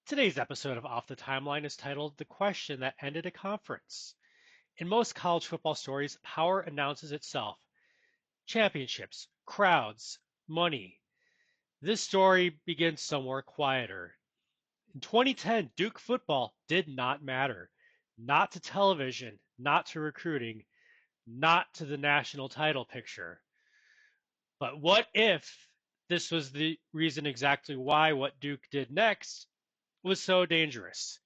Today's episode of Off the Timeline is titled The Question That Ended a Conference. In most college football stories, power announces itself. Championships, crowds, money. This story begins somewhere quieter. In 2010, Duke football did not matter. Not to television, not to recruiting, not to the national title picture. But what if this was the reason exactly why what Duke did next was so dangerous?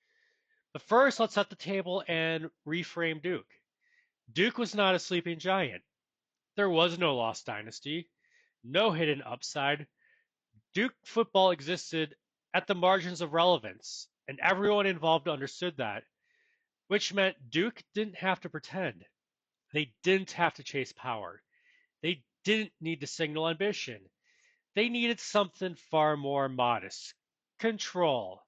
But first, let's set the table and reframe Duke. Duke was not a sleeping giant. There was no lost dynasty, no hidden upside. Duke football existed at the margins of relevance, and everyone involved understood that, which meant Duke didn't have to pretend. They didn't have to chase power. They didn't need to signal ambition. They needed something far more modest: control.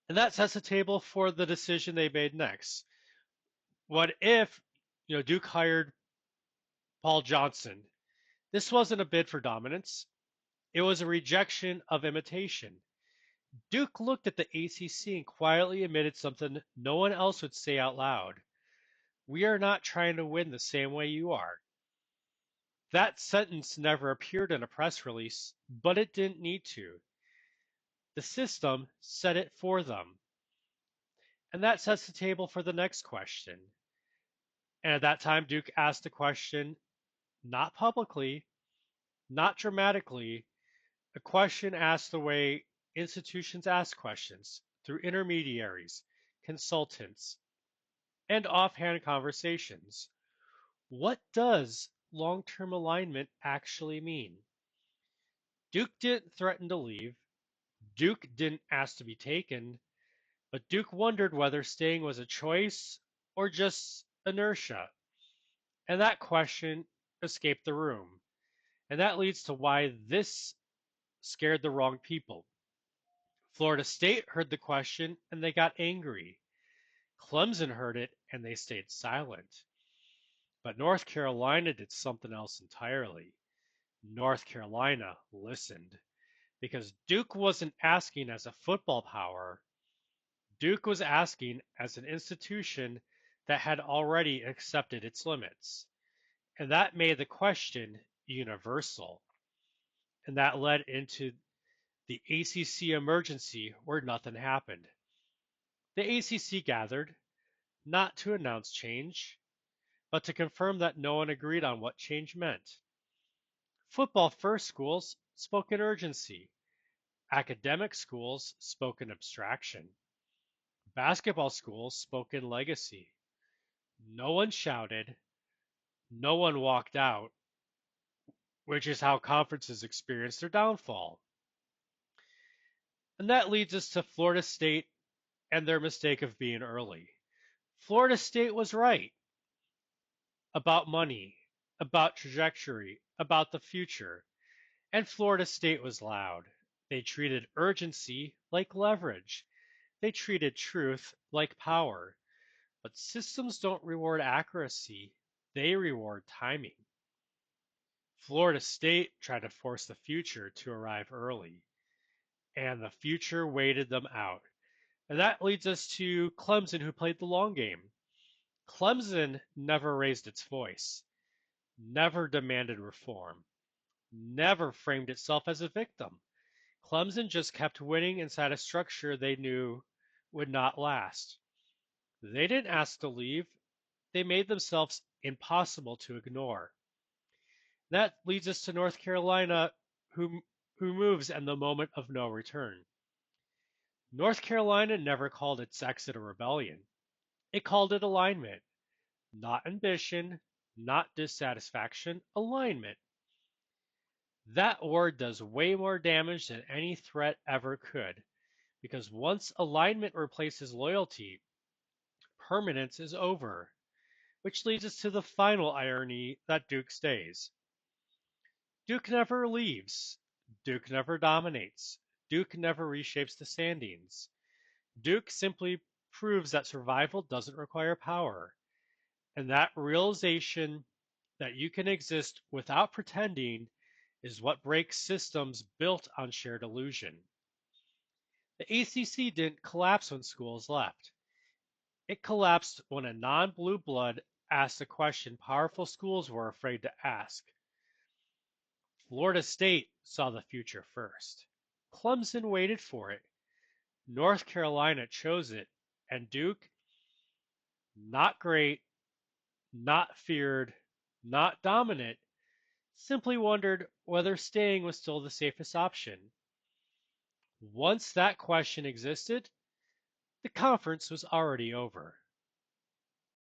And that sets the table for the decision they made next. What if, Duke hired Paul Johnson? This wasn't a bid for dominance. It was a rejection of imitation. Duke looked at the ACC and quietly admitted something no one else would say out loud. We are not trying to win the same way you are. That sentence never appeared in a press release, but it didn't need to. The system said it for them. And that sets the table for the next question. And at that time, Duke asked the question, not publicly, not dramatically, a question asked the way institutions ask questions, through intermediaries, consultants, and offhand conversations. What does long-term alignment actually mean? Duke didn't threaten to leave. Duke didn't ask to be taken, but Duke wondered whether staying was a choice or just inertia. And that question escaped the room. And that leads to why this scared the wrong people. Florida State heard the question and they got angry. Clemson heard it and they stayed silent. But North Carolina did something else entirely. North Carolina listened. Because Duke wasn't asking as a football power, Duke was asking as an institution that had already accepted its limits. And that made the question universal. And that led into the ACC emergency where nothing happened. The ACC gathered, not to announce change, but to confirm that no one agreed on what change meant. Football first schools spoke in urgency. Academic schools spoke in abstraction. Basketball schools spoke in legacy. No one shouted. No one walked out, which is how conferences experienced their downfall. And that leads us to Florida State and their mistake of being early. Florida State was right about money, about trajectory, about the future. And Florida State was loud. They treated urgency like leverage. They treated truth like power. But systems don't reward accuracy, they reward timing. Florida State tried to force the future to arrive early, and the future waited them out. And that leads us to Clemson, who played the long game. Clemson never raised its voice, never demanded reform, never framed itself as a victim. Clemson just kept winning inside a structure they knew would not last. They didn't ask to leave, they made themselves impossible to ignore. That leads us to North Carolina, who moves in the moment of no return. North Carolina never called its exit a rebellion. It called it alignment. Not ambition, not dissatisfaction, alignment. That word does way more damage than any threat ever could, because once alignment replaces loyalty, permanence is over, which leads us to the final irony that Duke stays. Duke never leaves. Duke never dominates. Duke never reshapes the standings. Duke simply proves that survival doesn't require power. And that realization that you can exist without pretending is what breaks systems built on shared illusion. The ACC didn't collapse when schools left. It collapsed when a non-blue blood asked a question powerful schools were afraid to ask. Florida State saw the future first. Clemson waited for it. North Carolina chose it. And Duke, not great, not feared, not dominant, simply wondered whether staying was still the safest option. Once that question existed, the conference was already over.